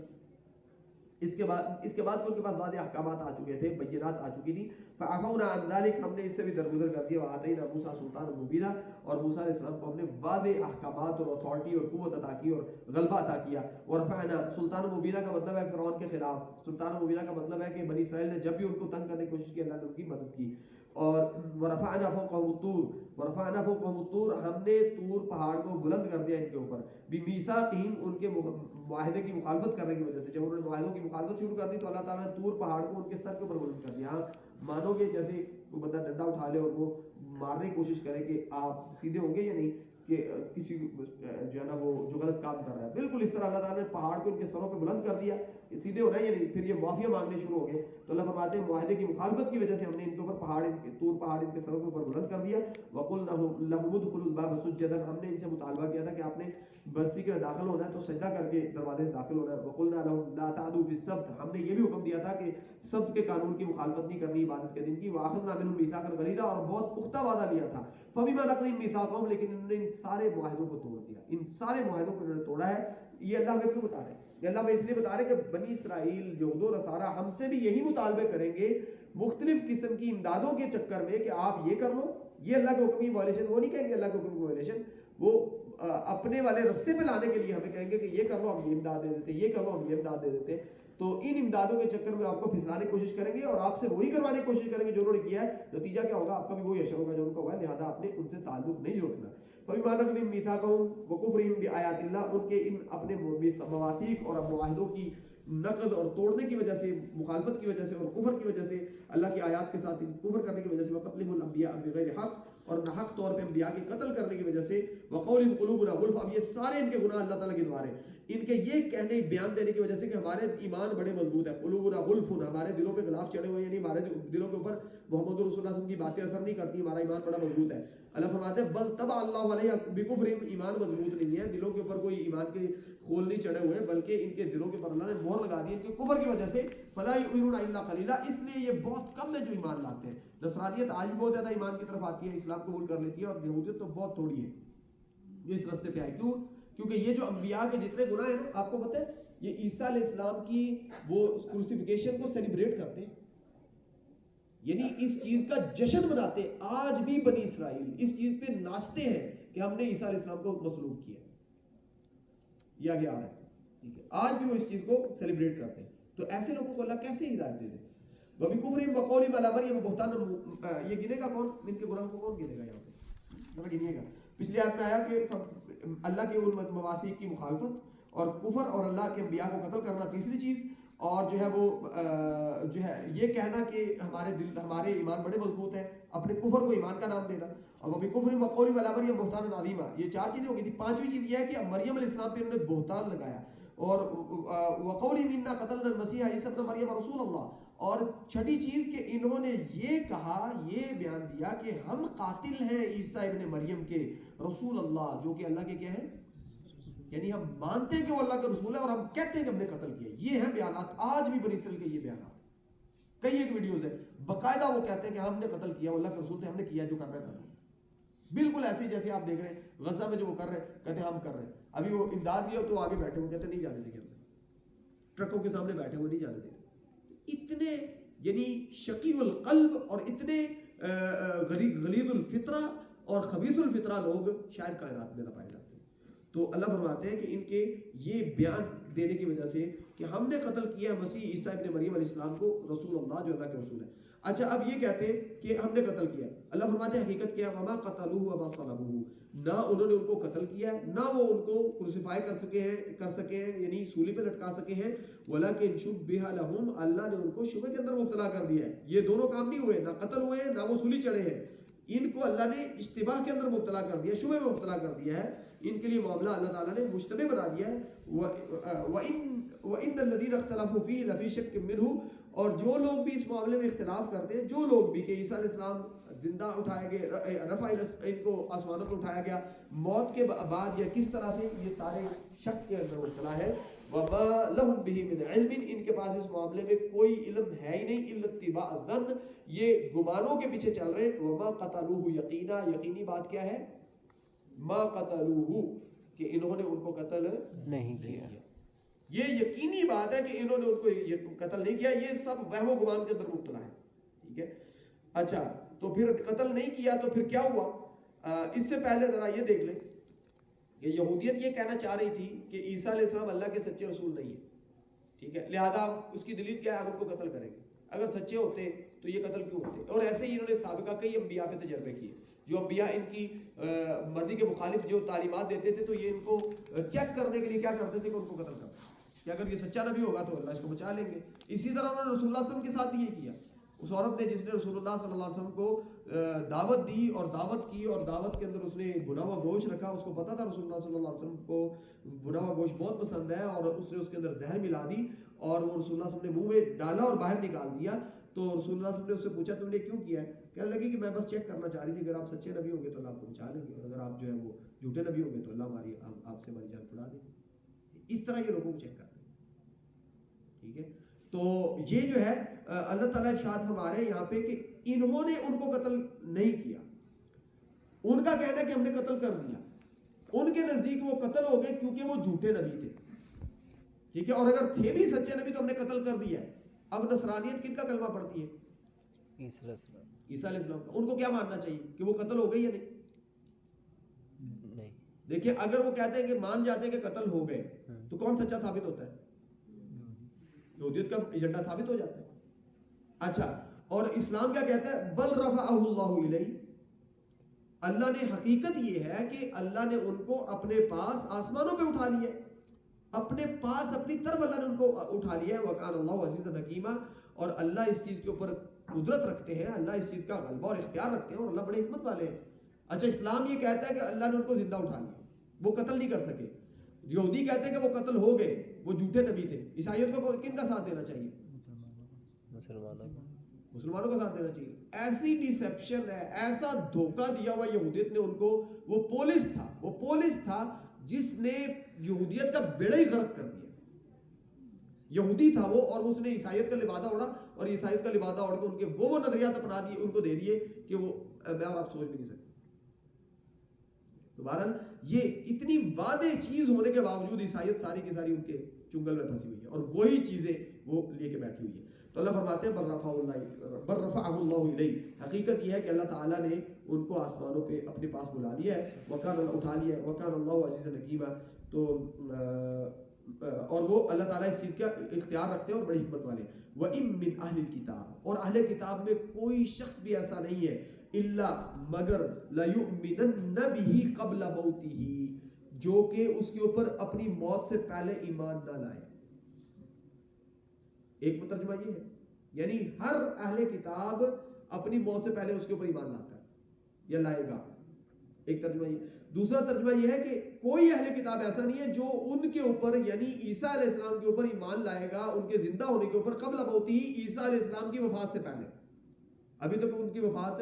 اس کے بعد ان کے پاس واضح احکامات آ چکے تھے، بینات آ چکی تھی. فعفونا عن ذلك، ہم نے اس سے بھی درگزر کر دیا. وآتینا موسیٰ سلطانا مبینا، اور موسیٰ علیہ السلام کو ہم نے واضح احکامات اور اتھارٹی اور قوت عطا کی اور غلبہ عطا کیا. ورفعنا، سلطان مبینہ کا مطلب ہے فرعون کے خلاف، سلطان مبینہ کا مطلب ہے کہ بنی اسرائیل نے جب بھی ان کو تنگ کرنے کی کوشش کی اللہ نے ان کی مدد کی. اور ورفعنا فوقهم الطور، ورفعنا فوقهم الطور، ہم نے طور پہاڑ کو بلند کر دیا ان کے اوپر. بمیثاقہم، ان کے معاہدے کی مخالفت کرنے کی وجہ سے، جب انہوں نے معاہدوں کی مخالفت شروع کر دی تو اللہ تعالیٰ نے طور پہاڑ کو ان کے سر کے اوپر بلند کر دیا. مانو گے جیسے کوئی بندہ ڈنڈا اٹھا لے اور وہ مارنے کی کوشش کرے کہ آپ سیدھے ہوں گے یا نہیں، کہ کسی جو ہے نا وہ جو غلط کام کر رہا ہے، بالکل اس طرح اللہ تعالیٰ نے پہاڑ کو ان کے سروں پہ بلند کر دیا. سیدھے ہونا ہے یا نہیں، پھر یہ معافیاں مانگنے شروع ہو گئے. تو اللہ فرماتے ہیں معاہدے کی مخالفت کی وجہ سے ہم نے ان کے اوپر طور پہاڑ ان کے سروں کے اوپر بلند کر دیا. وقلنا لهم ادخلوا الباب سجدا، ہم نے ان سے مطالبہ کیا تھا کہ آپ نے بستی کے داخل ہونا ہے تو سجدہ کر کے دروازے سے داخل ہونا ہے. وقلنا لهم لا تعدوا في السبت، ہم نے یہ بھی حکم دیا تھا کہ سبت کے قانون کی مخالفت نہیں کرنی عبادت کے دن کی. واخذنا منهم ميثاقا غليظا، اور بہت پختہ وعدہ لیا تھا. فبما نقضهم ميثاقهم، لیکن انہوں نے ان سارے معاہدوں کو توڑ دیا، ان سارے معاہدوں کو انہوں نے توڑا ہے. یہ اللہ ہمیں کیوں بتا رہے ہیں؟ اللہ ہمیں اس لیے بتا رہے ہیں کہ بنی اسرائیل یہود و نصارہ ہم سے بھی یہی مطالبے کریں گے مختلف قسم کی امدادوں کے چکر میں کہ آپ یہ کر لو. یہ اللہ کے حکم کی وائلیشن، وہ نہیں کہیں گے اللہ کے حکم کی وائلیشن، وہ اپنے والے رستے پہ لانے کے لیے ہمیں کہیں گے کہ یہ کر لو ہم یہ امداد دے دیتے، یہ کر لو ہم یہ امداد دے دیتے. تو ان امدادوں کے چکر میں آپ کو پھسلانے کی کوشش کریں گے اور آپ سے وہی کروانے کی کوشش کریں گے جو انہوں نے کیا ہے. نتیجہ کیا ہوگا؟ آپ کا بھی وہی اشر ہوگا جو ان کا ہوا ہے. لہٰذا آپ نے ان سے تعلق نہیں جوڑنا. فَبِمَا نَقْضِهِمْ مِيثَاقَهُمْ وَكُفْرِهِمْ بِآيَاتِ اللَّهِ، ان کے ان اپنے مواثیق اور معاہدوں کی نقض اور توڑنے کی وجہ سے، مخالفت کی وجہ سے اور کفر کی وجہ سے، اللہ کی آیات کے ساتھ کفر کرنے کی وجہ سے، وَقَتْلِهِمُ الْأَنْبِيَاءَ بِغَيْرِ حَقٍّ، اور ناحق طور پہ انبیاء کے قتل کرنے کی وجہ سے، وَقَوْلِهِمْ قُلُوبُنَا غُلْفٌ، اب یہ سارے ان کے گناہ اللہ تعالیٰ گنوا رہے ہیں. ان کے یہ کہنے بیان دینے کی وجہ سے کہ ہمارے ایمان بڑے مضبوط ہیں، قلوبنا غلف، ہمارے دلوں پہ غلاف چڑھے ہوئے ہیں، یعنی ہمارے دلوں کے اوپر محمد رسول اللہ صلی اللہ علیہ وسلم کی باتیں اثر نہیں کرتی، ہمارا ایمان بڑا مضبوط ہے. اللہ فرماتے ہیں بل طبع اللہ علیہ بکفرہم، ایمان مضبوط نہیں ہے، دلوں کے اوپر کوئی ایمان کے کھول نہیں چڑھے ہوئے، بلکہ ان کے دلوں کے اوپر اللہ نے مہر لگا دی ان کے کفر کی وجہ سے. فلا یؤمنون الا قلیلا، اس لیے یہ بہت کم ہے جو ایمان لاتے ہیں. نصرانیت آج بھی بہت زیادہ ایمان کی طرف آتی ہے، اسلام قبول کر لیتی ہے، اور یہودیت تو بہت تھوڑی ہے جو اس راستے پہ آئے. کیوں؟ کیونکہ یہ جو انبیاء کے جتنے گناہ ہیں نا، آپ کو پتہ ہے یہ عیسیٰ علیہ السلام کی وہ کروسیفیکیشن کو سیلیبریٹ کرتے ہیں، یعنی اس چیز کا جشن مناتے ہیں. آج بھی بنی اسرائیل اس چیز پہ ناچتے ہیں کہ ہم نے عیسیٰ علیہ السلام کو مصلوب کیا یا گیا ہے. ٹھیک ہے، آج بھی وہ اس چیز کو سیلیبریٹ کرتے ہیں. تو ایسے لوگوں کو اللہ کیسے ہدایت دے دے؟ وَبِكُفْرِهِمْ وَقَوْلِهِمْ عَلَىٰ مَرْيَمَ بُهْتَانًا، یہ گنے گا کون؟ ان کے گناہوں کو کون گنے گا؟ یہاں پہ ذرا گنیے گا. پچھلی آیت میں آیا کہ اللہ کے ان مواثیق کی مخالفت اور کفر اور اللہ کے انبیاء کو قتل کرنا تیسری چیز، اور جو ہے وہ جو ہے یہ کہنا کہ ہمارے ایمان بڑے مضبوط ہیں، اپنے کفر کو ایمان کا نام دینا. اور وہ بھی کفر مقولی علی مریم بہتان عظیمہ، یہ چار چیزیں ہو گئی تھی. پانچویں چیز یہ ہے کہ مریم علیہ السلام پہ انہوں نے بہتان لگایا. اور وقولی منا قتلنا المسیح عیسی ابن مریم رسول اللہ، اور چھٹی چیز کہ انہوں نے یہ کہا، یہ بیان دیا کہ ہم قاتل ہیں عیسیٰ ابن مریم کے رسول اللہ، جو کہ اللہ کے کیا ہیں، یعنی ہم مانتے ہیں کہ وہ اللہ کا رسول ہے اور ہم کہتے ہیں کہ ہم نے قتل کیا. یہ ہیں بیانات آج بھی بنی اسرائیل کے، یہ بیانات کئی ایک ویڈیوز ہیں باقاعدہ وہ کہتے ہیں کہ ہم نے قتل کیا، وہ اللہ کا رسول تھے، ہم نے کیا جو کرنا ہے کرنا. بالکل ایسے جیسے آپ دیکھ رہے ہیں غزہ میں جو وہ کر رہے ہیں، کہتے ہیں ہم کر رہے ہیں. ابھی وہ امداد دیا تو آگے بیٹھے ہوئے کہتے ہیں نہیں جانے دیں گے، ٹرکوں کے سامنے بیٹھے ہوئے نہیں جانے دیں گے. اتنے یعنی شقی القلب اور اتنے غلیظ الفطرہ اور خبیث الفطرہ لوگ شاید کائنات میں نہ پائے جاتے ہیں. تو اللہ فرماتے ہیں کہ ان کے یہ بیان دینے کی وجہ سے کہ ہم نے قتل کیا مسیح عیسیٰ ابن مریم علیہ السلام کو رسول اللہ، جو اللہ کے رسول ہے. اچھا اب یہ کہتے ہیں کہ ہم نے قتل کیا. اللہ فرماتے ہیں حقیقت کیا؟ وما قتلوه وما صلبوه، نہ انہوں نے ان کو قتل کیا ہے، نہ وہ ان کو کروسیفائی کر سکے ہیں یعنی سولی پہ لٹکا سکے ہیں. ولکن شبہ لہم، اللہ نے ان کو شبہ کے اندر مبتلا کر دیا ہے. یہ دونوں کام نہیں ہوئے، نہ قتل ہوئے ہیں نہ وہ سولی چڑھے ہیں. ان کو اللہ نے اشتباہ کے اندر مبتلا کر دیا، شبہ میں مبتلا کر دیا ہے. ان کے لیے معاملہ اللہ تعالیٰ نے مشتبہ بنا دیا ہے. وَإِنَّ الَّذِينَ اخْتَلَفُوا فِيهِ لَفِي شَكٍّ مِّنْهُ، اور جو لوگ بھی اس معاملے میں اختلاف کرتے ہیں، جو لوگ بھی کہ عیسیٰ علیہ السلام زندہ اٹھائے گئے، رفع ان کو آسمانوں پر اٹھایا گیا موت کے بعد یا کس طرح سے، یہ سارے شک کے اندر مبتلا ہے. وَمَا لَهُمْ بِهِ مِنْ عِلْمٍ، ان کے پاس اس معاملے میں کوئی علم ہے ہی نہیں، إِلَّا اتِّبَاعَ الظَّنِّ، یہ گمانوں کے پیچھے چل رہے ہیں. وَمَا قَتَلُوهُ یقینا، یقینی بات کیا ہے؟ مَا قَتَلُوهُ، کہ انہوں نے ان کو قتل نہیں کیا. یہ یقینی بات ہے کہ انہوں نے ان کو قتل نہیں کیا. یہ سب وہم و گمان کے اندر مبتلا ہے. ٹھیک ہے. اچھا تو پھر قتل نہیں کیا تو پھر کیا ہوا؟ اس سے پہلے ذرا یہ دیکھ لیں کہ یہودیت یہ کہنا چاہ رہی تھی کہ عیسیٰ علیہ السلام اللہ کے سچے رسول نہیں ہے. ٹھیک ہے، لہذا اس کی دلیل کیا ہے؟ ہم ان کو قتل کریں گے. اگر سچے ہوتے تو یہ قتل کیوں ہوتے؟ اور ایسے ہی انہوں نے سابقہ کئی انبیاء پہ تجربے کیے. جو انبیاء ان کی مرضی کے مخالف جو تعلیمات دیتے تھے تو یہ ان کو چیک کرنے کے لیے کیا کرتے تھے کہ ان کو قتل کرتے کہ اگر یہ سچا نبی ہوگا تو اللہ اس کو بچا لیں گے. اسی طرح انہوں نے رسول اللہ صلی اللہ علیہ وسلم کے ساتھ بھی یہ کیا. اس عورت نے جس نے رسول اللہ صلی اللہ علیہ وسلم کو دعوت دی اور دعوت کی اور دعوت کے اندر اس نے بنا ہوا گوشت رکھا، اس کو پتا تھا رسول اللہ صلی اللہ علیہ وسلم کو بنا ہوا گوشت بہت پسند ہے، اور اس نے اس کے اندر زہر ملا دی اور وہ رسول اللہ صلی اللہ علیہ وسلم نے منہ میں ڈالا اور باہر نکال دیا. تو رسول اللہ صلی اللہ علیہ وسلم نے اس سے پوچھا تم نے کیوں کیا ہے؟ کہنے لگی کہ میں بس چیک کرنا چاہ رہی تھی، اگر آپ سچے نبی ہوں گے تو اللہ آپ کو بچا لیں گے، اور اگر آپ جو ہے وہ جھوٹے نبی ہوں گے تو اللہ آپ سے ہماری جان چھڑا دیں گے. اس طرح یہ لوگوں کو چیک کرتے ہیں. ٹھیک ہے، تو یہ جو ہے اللہ تعالیٰ ارشاد فرما رہے ہیں یہاں پہ کہ انہوں نے ان کو قتل نہیں کیا. ان کا کہنا ہے کہ ہم نے قتل کر دیا. ان کے نزدیک وہ قتل ہو گئے کیونکہ وہ جھوٹے نبی تھے. ٹھیک ہے، اور اگر تھے بھی سچے نبی تو ہم نے قتل کر دیا ہے. اب نصرانیت کن کا کلمہ پڑھتی ہے؟ عیسیٰ علیہ السلام کا. ان کو کیا ماننا چاہیے کہ وہ قتل ہو گئی یا نہیں؟ دیکھیے اگر وہ کہتے ہیں کہ مان جاتے ہیں کہ قتل ہو گئے تو کون سچا ثابت ہوتا ہے؟ یہودیت کا ایجنڈا ثابت ہو جاتا ہے. اچھا, اور اسلام کیا کہتا ہے؟ بل رفعہ اللہ الیہ, اللہ نے, حقیقت یہ ہے کہ اللہ نے ان کو اپنے پاس آسمانوں پہ اٹھا لیا ہے, اپنے پاس اپنی طرف اللہ نے ان کو اٹھا لیا ہے. وکان اللہ عزیزا حکیما, اور اللہ اس چیز کے اوپر قدرت رکھتے ہیں, اللہ اس چیز کا غلبہ اور اختیار رکھتے ہیں, اور اللہ بڑے حکمت والے ہیں. اچھا, اسلام یہ کہتا ہے کہ اللہ نے ان کو زندہ اٹھا لیا, وہ قتل نہیں کر سکے. یہودی کہتے ہیں کہ وہ قتل ہو گئے, وہ جھوٹے نبی تھے. عیسائیت کو کن کا ساتھ دینا چاہیے؟ مسلمانوں کا ساتھ دینا چاہیے. ایسی ڈیسیپشن ہے, ایسا دھوکہ دیا ہوا یہودیت نے ان کو. وہ پولس تھا جس نے یہودیت کا بیڑا ہی غرق کر دیا. یہودی تھا وہ, اور اس نے عیسائیت کا لبادہ اوڑھا, اور عیسائیت کا لبادہ اوڑھ کے ان کے وہ نظریات اپنا دیے, ان کو دے دیے کہ وہ میں اور آپ سوچ بھی نہیں سکتے. تو بہرحال یہ اتنی واضح چیز ہونے کے باوجود عیسائیت ساری کی ساری ان کے چنگل میں پھنسی ہوئی ہے, اور وہی چیزیں وہ لے کے بیٹھی ہوئی ہے. تو اللہ فرماتے ہیں بل رفعہ اللہ الیہ, حقیقت یہ ہے کہ اللہ تعالیٰ نے ان کو آسمانوں پہ اپنے پاس بلا لیا ہے, وکان اللہ اٹھا لیا ہے, وکان اللہ عزیزا حکیما. تو اور وہ اللہ تعالیٰ اس چیز کا اختیار رکھتے ہیں اور بڑی حکمت والے. وَإِن مِّنْ أَهْلِ الْكِتَابِ, اور اہل کتاب میں کوئی شخص بھی ایسا نہیں ہے, الا مگر لَيُؤْمِنَنَّ بِهِ قَبْلَ مَوْتِهِ, جو کہ اس کے اوپر اپنی موت سے پہلے ایمان نہ لائے. ایک ترجمہ یہ ہے, یعنی ہر اہل کتاب اپنی موت سے پہلے اس کے اوپر ایمان لاتا ہے یا لائے گا. ایک ترجمہ یہ. دوسرا ترجمہ یہ ہے کہ کوئی اہل کتاب ایسا نہیں ہے جو ان کے اوپر, یعنی عیسیٰ علیہ السلام کے اوپر ایمان لائے گا, ان کے زندہ ہونے کے اوپر, قبل موتی ہی, عیسیٰ علیہ السلام کی وفات سے پہلے. ابھی تک ان کی وفات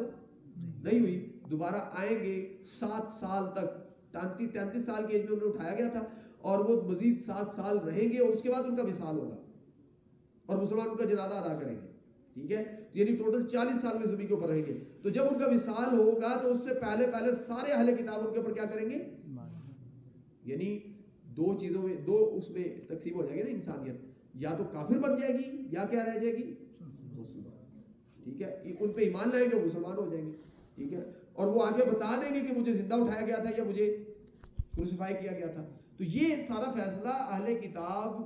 نہیں ہوئی, دوبارہ آئیں گے 7 سال تک, 33 سال کی ایج میں انہیں اٹھایا گیا تھا, اور وہ مزید 7 سال رہیں گے, اور اس کے بعد ان کا وصال ہوگا, اور مسلمان ان کا جنازہ ادا کریں گے. ٹھیک ہے, یعنی ٹوٹل 40 سال میں زمین کے اوپر رہیں گے. تو جب ان کا وصال ہوگا تو اس سے پہلے سارے اہل کتاب ان کے اوپر کیا کریں گے؟ یعنی دو چیزوں میں, دو اس میں تقسیم ہو جائے گی نا انسانیت, یا تو کافر بن جائے گی یا کیا رہ جائے گی؟ مسلمان. ٹھیک ہے, ان پہ ایمان لائیں گے, وہ مسلمان ہو جائیں گے. ٹھیک ہے, اور وہ آگے بتا دیں گے کہ مجھے زندہ اٹھایا گیا تھا یا مجھے کروسیفائی کیا گیا تھا. تو یہ سارا فیصلہ اہل کتاب,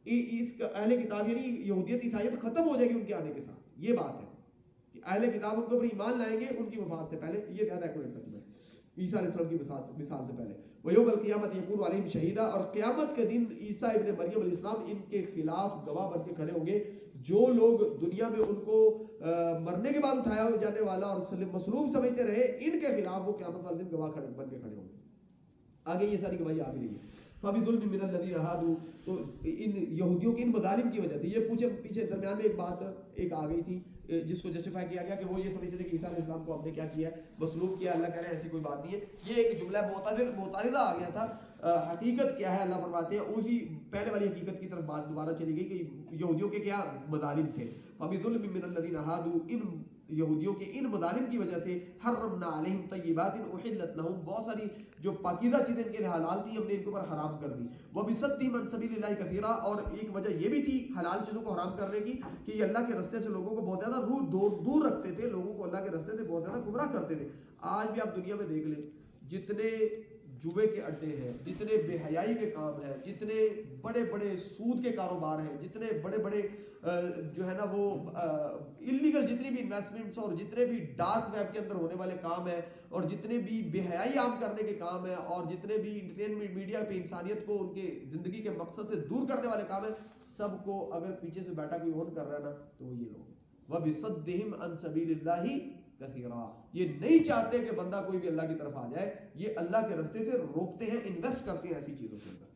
اس اہل کتاب یعنی یہودیت عیسائیت ختم ہو جائے گی ان کے آنے کے ساتھ. یہ بات ہے کہ اہل کتاب ان کے اوپر ایمان لائیں گے ان کی وفات سے پہلے. یہ زیادہ ایکوریٹ ترجمہ ہے, عیسیٰ علیہ السلام کی مثال سے پہلے. وَيَوْمَ الْقِيَامَةِ يَكُونُ عَلَيْهِمْ شَهِيدًا, اور قیامت کے دن عیسیٰ ابن مریم علیہ السلام ان کے خلاف گواہ بن کے کھڑے ہوں گے. جو لوگ دنیا میں ان کو مرنے کے بعد اٹھایا جانے والا اور مصلوب سمجھتے رہے, ان کے خلاف وہ قیامت والے دن گواہ بن کے کھڑے ہوں گے. آگے یہ ساری گواہی آ بھی رہی ہے. فَبِظُلْمٍ مِّنَ الَّذِينَ هَادُوا, تو ان یہودیوں کے ان مظالم کی وجہ سے, یہ پیچھے درمیان میں ایک بات ایک آ گئی تھی جس کو جسٹیفائی کیا گیا کہ وہ یہ سمجھتے تھے کہ عیسیٰ علیہ السلام کو ہم نے کیا کیا ہے, مصلوب کیا. اللہ کہہ رہے ہیں ایسی کوئی بات نہیں ہے. یہ ایک جملہ معترضہ آ گیا تھا. حقیقت کیا ہے, اللہ فرماتے ہیں اسی پہلے والی حقیقت کی طرف بات دوبارہ چلی گئی کہ یہودیوں کے کیا مظالم تھے. فَبِظُلْمٍ مِّنَ الَّذِينَ هَادُوا, ان یہودیوں کے ان مظالم کی وجہ سے حرمنا علیہم طیبات احلت لہم, بہت ساری جو پاکیزہ چیزیں ان کے لیے حلال تھیں ہم نے ان کے اوپر حرام کر دی. وبصدہم عن سبیل اللہ کثیرا, اور ایک وجہ یہ بھی تھی حلال چیزوں کو حرام کرنے کی کہ یہ اللہ کے رستے سے لوگوں کو بہت زیادہ دور رکھتے تھے, لوگوں کو اللہ کے رستے سے بہت زیادہ گمراہ کرتے تھے. آج بھی آپ دنیا میں دیکھ لیں, جتنے جوے کے اڈے ہیں, جتنے بے حیائی کے کام ہیں, جتنے بڑے بڑے سود کے کاروبار ہیں, جتنے بڑے بڑے جو ہے نا وہ اللیگل جتنی بھی انویسٹمنٹس اور جتنے بھی ڈارک ویب کے اندر ہونے والے کام ہیں, اور جتنے بھی بے حیائی عام کرنے کے کام ہیں, اور جتنے بھی انٹرٹینمنٹ میڈیا پہ انسانیت کو ان کے زندگی کے مقصد سے دور کرنے والے کام ہیں, سب کو اگر پیچھے سے بیٹھا کوئی اون کر رہا ہے نا تو وہ یہ لوگ. وَبِصَدِّهِمْ عَنْ سَبِيلِ اللَّهِ کثیرا, یہ نہیں چاہتے کہ بندہ کوئی بھی اللہ کی طرف آ جائے, یہ اللہ کے رستے سے روکتے ہیں, انویسٹ کرتے ہیں ایسی چیزوں کے اندر.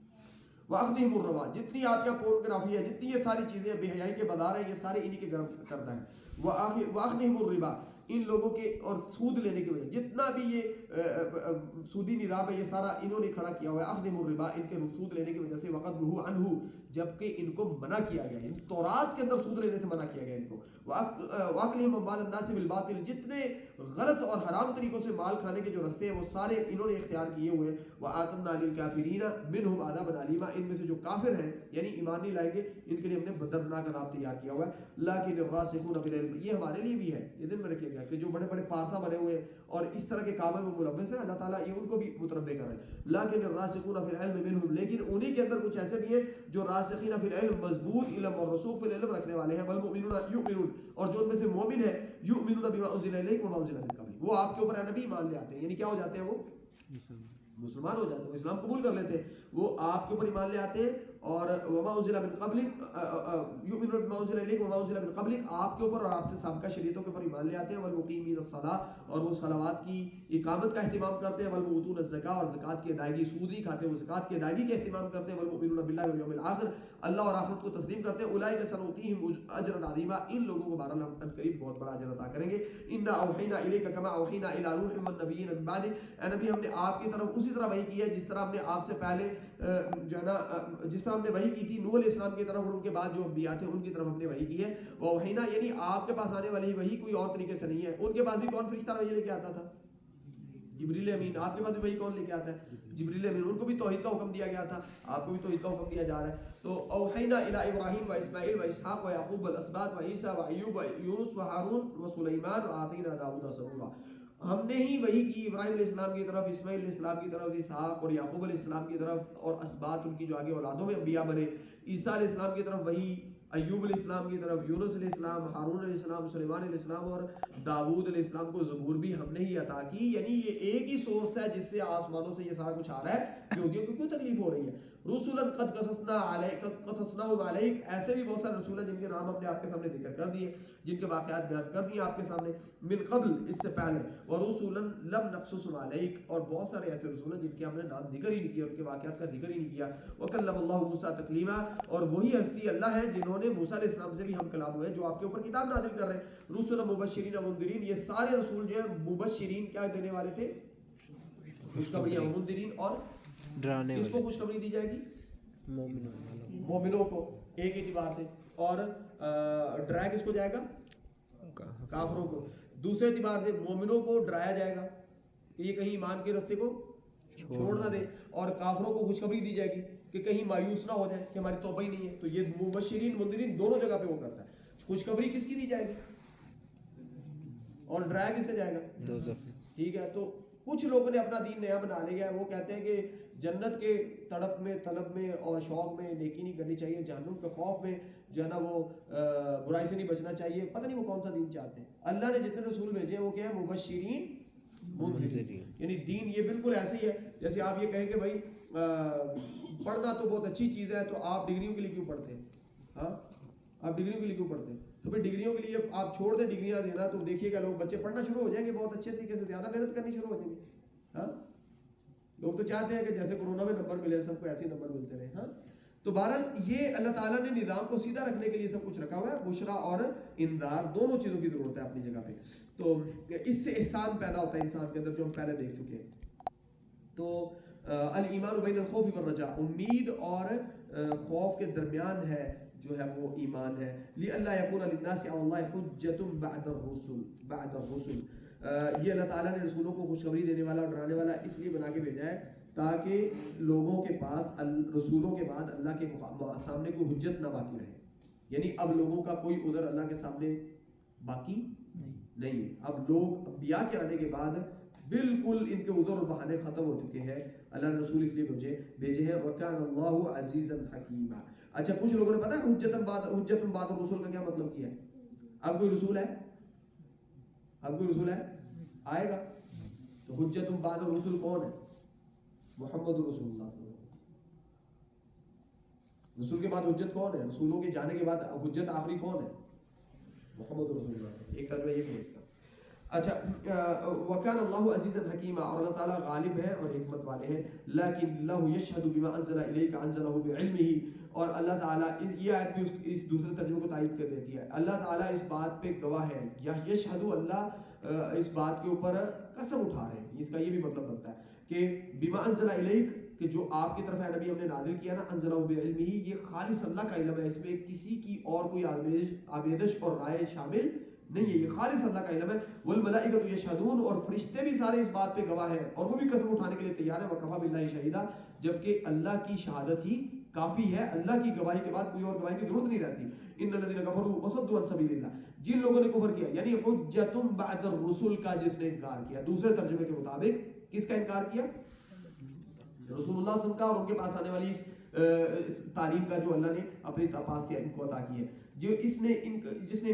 وَأَخْذِهِمُ الرِّبَا, جتنی آپ کا پورنوگرافی ہے, جتنی یہ ساری چیزیں بے حیائی کے بازار ہیں, یہ سارے انہی کے گرم کرتا ہے. وَأَخْذِهِمُ الرِّبَا, ان لوگوں کے اور سود لینے کی وجہ, جتنا بھی یہ سودی نظام ہے یہ سارا انہوں نے کھڑا کیا ہوا ہے. اخذ الربا, ان کے سود لینے کی وجہ سے, وقد نہوا عنہ, جبکہ ان کو منع کیا گیا ہے, تورات کے اندر سود لینے سے منع کیا گیا ان کو. واکلہم اموال الناس بالباطل, جتنے غلط اور حرام طریقوں سے مال کھانے کے جو رستے ہیں وہ سارے انہوں نے اختیار کیے ہوئے ہیں. وآتنا للکافرین منہم عذابا علیما, ان میں سے جو کافر ہیں یعنی ایمان نہیں لائیں گے ان کے لیے ہم نے دردناک عذاب تیار کیا ہوا ہے. لیکن الراسخون فی العلم, یہ ہمارے لیے بھی ہے, یہ دن میں رکھیے گیا کہ جو بڑے بڑے پارسا بنے ہوئے ہیں اور اس طرح کے کاموں میں ملوث ہیں، اللہ تعالیٰ یہ ان کو بھی متنبع کر رہے ہیں. لیکن الراسخون فی العلم منہم، لیکن انہی کے اندر کچھ ایسے بھی ہیں جو راسخین فی العلم، مضبوط علم اور رسوخ فی العلم رکھنے والے ہیں. والمؤمنون یؤمنون، اور جو ان میں سے مومن ہے، یؤمنون بما انزل الیک وما انزل من قبل، وہ آپ کے اوپر اے نبی ایمان لے آتے ہیں. یعنی کیا ہو جاتے ہیں؟ وہ مسلمان ہو جاتے ہیں، وہ اسلام قبول کر لیتے ہیں، وہ آپ کے اوپر ایمان لے آتے ہیں. اور وما انزل من قبلک یؤمنون بما انزل الیک وما انزل من قبلک، آپ کے اوپر اور آپ سے سابقہ شریعتوں کے اوپر ایمان لے آتے ہیں. والمقیمین الصلاۃ، اور وہ صلوات کی اقامت کا اہتمام کرتے ہیں. والمؤتون الزکاۃ، اور زکوٰۃ کی ادائیگی، سود نہیں کھاتے، وہ زکوٰۃ کی ادائیگی کا اہتمام کرتے ہیں. والمؤمنون باللہ والیوم الآخر، اللہ اور آخرت کو تسلیم کرتے ہیں. اولئک سنؤتیہم اجرا عظیما، ان لوگوں کو بہرحال ہم قریب بہت بڑا اجر عطا کریں گے. انا اوحینا الیک کما اوحینا الی نوح والنبیین من بعد، اے نبی ہم نے آپ کی طرف اسی طرح وحی کی ہے جس طرح ہم نے آپ سے پہلے جو ہے نا جس طرح ہم نے وحی کی تھی نوح علیہ السلام کی طرف، اور ان کے بعد جو انبیاء تھے ان کی طرف ہم نے وحی کی ہے. وحینا یعنی آپ کے پاس آنے والی وحی کوئی اور طریقے سے نہیں ہے. ان کے پاس بھی کون فرشتہ وحی لے کے آتا تھا؟ جبریل امین. آپ کے پاس بھی وحی کون لے کے آتا ہے؟ جبریل امین. ان کو بھی توحید کا حکم دیا گیا تھا، آپ کو بھی توحید کا حکم دیا جا رہا ہے. تو اوحینا الی ابراہیم و اسماعیل و اسحاق و یعقوب والاسباط و عیسیٰ و ایوب و یونس و ہارون و سلیمان و آتینا داؤد زبورا، ہم نے ہی وحی کی ابراہیم علیہ السلام کی طرف، اسماعیل علیہ السلام کی طرف، اسحاق اور یعقوب علیہ السلام کی طرف، اور اسباط ان کی جو آگے اولادوں میں انبیاء بنے. عیسیٰ علیہ السلام کی طرف وحی، ایوب علیہ السلام کی طرف یونس علیہ السلام، ہارون علیہ السلام، سلیمان علیہ السلام اور داؤد علیہ السلام کو زبور بھی ہم نے ہی عطا کی. یعنی یہ ایک ہی سورس ہے جس سے آسمانوں سے یہ سارا کچھ آ رہا ہے. یہودیوں کو کیوں تکلیف ہو رہی ہے؟ رسولا قد قصصناہم علیک، ایسے بھی بہت سارے رسول ہیں جن کے نام ہم نے آپ کے سامنے ذکر کر دیے، جن کے واقعات بیان کر دیے آپ کے سامنے. من قبل، اس سے پہلے. ورسولا لم نقصصهم علیک، اور بہت سارے ایسے رسول ہیں جن کے ہم نے نام ذکر ہی نہیں کیا، ان کے واقعات کا ذکر ہی نہیں کیا. وکلم اللہ موسیٰ تکلیما، اور وہی ہستی اللہ ہے جنہوں نے موسیٰ علیہ السلام سے بھی ہم کلام ہوئے، جو آپ کے اوپر کتاب نازل کر رہے ہیں. رسلا مبشرین و منذرین، یہ سارے رسول جو ہیں مبشرین کیا دینے والے تھے؟ خوشخبری. منذرین اور ڈرانے والے. اس کو خوشخبری دی جائے گی مومنوں کو ایک اعتبار سے، اور ڈرایا کس کو جائے گا؟ کافروں کو. دوسرے اعتبار سے مومنوں کو ڈرایا جائے گا کہ یہ کہیں ایمان کے راستے کو چھوڑ نہ دے، اور کافروں کو خوشخبری دی جائے گی کہ کہیں مایوس نہ ہو جائے کہ ہماری توبہ ہی نہیں ہے. تو یہ مبشرین منذرین دونوں جگہ پہ وہ کرتا ہے. خوشخبری کس کی دی جائے گی اور ڈرایا کس سے جائے گا؟ ٹھیک ہے. تو کچھ لوگوں نے اپنا دین نیا بنا لیا ہے، وہ کہتے ہیں کہ جنت کے تڑپ میں، طلب میں اور شوق میں نیکی نہیں کرنی چاہیے، جہنم کے خوف میں جو ہے نا وہ برائی سے نہیں بچنا چاہیے. پتہ نہیں وہ کون سا دین چاہتے ہیں. اللہ نے جتنے رسول بھیجے ہیں وہ کیا ہے؟ مبشرین منذرین. یعنی دین یہ بالکل ایسے ہی ہے جیسے آپ یہ کہیں کہ بھائی پڑھنا تو بہت اچھی چیز ہے، تو آپ ڈگریوں کے لیے کیوں پڑھتے ہیں؟ ہاں، آپ ڈگریوں کے لیے کیوں پڑھتے ہیں؟ تو پھر ڈگریوں کے لیے آپ چھوڑ دیں ڈگریاں دینا، تو دیکھیے گا لوگ بچے پڑھنا شروع ہو جائیں گے بہت اچھے طریقے سے، زیادہ محنت کرنی شروع ہو جائیں گے. ہاں، لوگ تو چاہتے ہیں کہ جیسے کورونا میں نمبر ملے سب کو ایسے نمبر ملتے رہے. ہاں، تو بہرحال یہ اللہ تعالیٰ نے نظام کو سیدھا رکھنے کے لیے سب کچھ رکھا ہوا ہے. بشرا اور انذار دونوں چیزوں کی ضرورت ہے اپنی جگہ پہ. تو اس سے احسان پیدا ہوتا ہے انسان کے اندر، جو ہم پہلے دیکھ چکے ہیں. تو الایمان بین الخوف والرجاء، امید اور خوف کے درمیان ہے جو ہے وہ ایمان ہے. لئلا یکون للناس علی اللہ حجۃ بعد الرسل، یہ اللہ تعالیٰ نے رسولوں کو خوشخبری دینے والا اور ڈرانے والا اس لیے بنا کے بھیجا ہے تاکہ لوگوں کے پاس رسولوں کے بعد اللہ کے سامنے کوئی حجت نہ باقی رہے. یعنی اب لوگوں کا کوئی عذر اللہ کے سامنے باقی نہیں. اب لوگ انبیاء کے آنے کے بعد بالکل ان کے عذر اور بہانے ختم ہو چکے ہیں. اللہ نے رسول اس لیے بھیجے ہیں. وَكَانَ اللَّهُ عَزِيزًا حَكِيمًا. اچھا، کچھ لوگوں نے پتا ہے حجتم بعد الرسول کا کیا مطلب کیا ہے؟ اب کوئی رسول ہے؟ اب کوئی رسول ہے؟ آئے گا. تو حجتم بعد الرسول کون ہے؟ محمد رسول اللہ صلی اللہ علیہ وسلم. رسول کے بعد حجت کون ہے؟ رسولوں کے جانے کے بعد حجت آخری کون ہے؟ محمد رسول اللہ. ایک ترجمہ یہ ہے اس کا. اچھا، وَكَانَ اللَّهُ عَزِيزًا حَكِيمًا، اور اللہ تعالیٰ غالب ہے اور حکمت والے ہیں. لَكِنْ اللَّهُ يَشْهَدُ بِمَا أَنزَلَ إِلَيْكَ أَنزَلَهُ بِعِلْمِهِ، اور اللہ تعالیٰ یہ آیت بھی اس دوسرے ترجمے کو تائید کر دیتی ہے. اللہ تعالیٰ اس بات پہ گواہ ہے، یا یشہد، اللہ اس بات کے اوپر قسم اٹھا رہے ہیں. اس کا یہ بھی مطلب بنتا ہے کہ بِمَا أَنزَلَ إِلَيْكَ، کہ جو آپ کی طرف ہے نبی ہم نے نازل کیا نا، انزلہ بعلمہ، یہ خالص اللہ کا علم ہے، اس میں کسی کی اور کوئی آمیزش اور رائے شامل نہیں ہے، یہ خالص اللہ کا علم ہے. والملائکۃ یشہدون، اور فرشتے بھی سارے اس بات پہ گواہ ہیں اور وہ بھی قسم اٹھانے کے لیے تیار ہیں. وکفیٰ باللہ شہیدا، جبکہ اللہ کی شہادت ہی کافی ہے، اللہ کی گواہی کے بعد کوئی اور گواہی کی ضرورت نہیں رہتی. ان الذین کفروا وصدوا عن سبیل اللہ، جن لوگوں نے کفر کیا، یعنی حجتم بعد الرسل کا جس نے انکار کیا. دوسرے ترجمے کے مطابق کس کا انکار کیا؟ رسول اللہ صلی اللہ علیہ وسلم کا اور ان کے پاس آنے والی اس تعلیم کا جو اللہ نے اپنے پاس ان کو عطا کی ہے. جس نے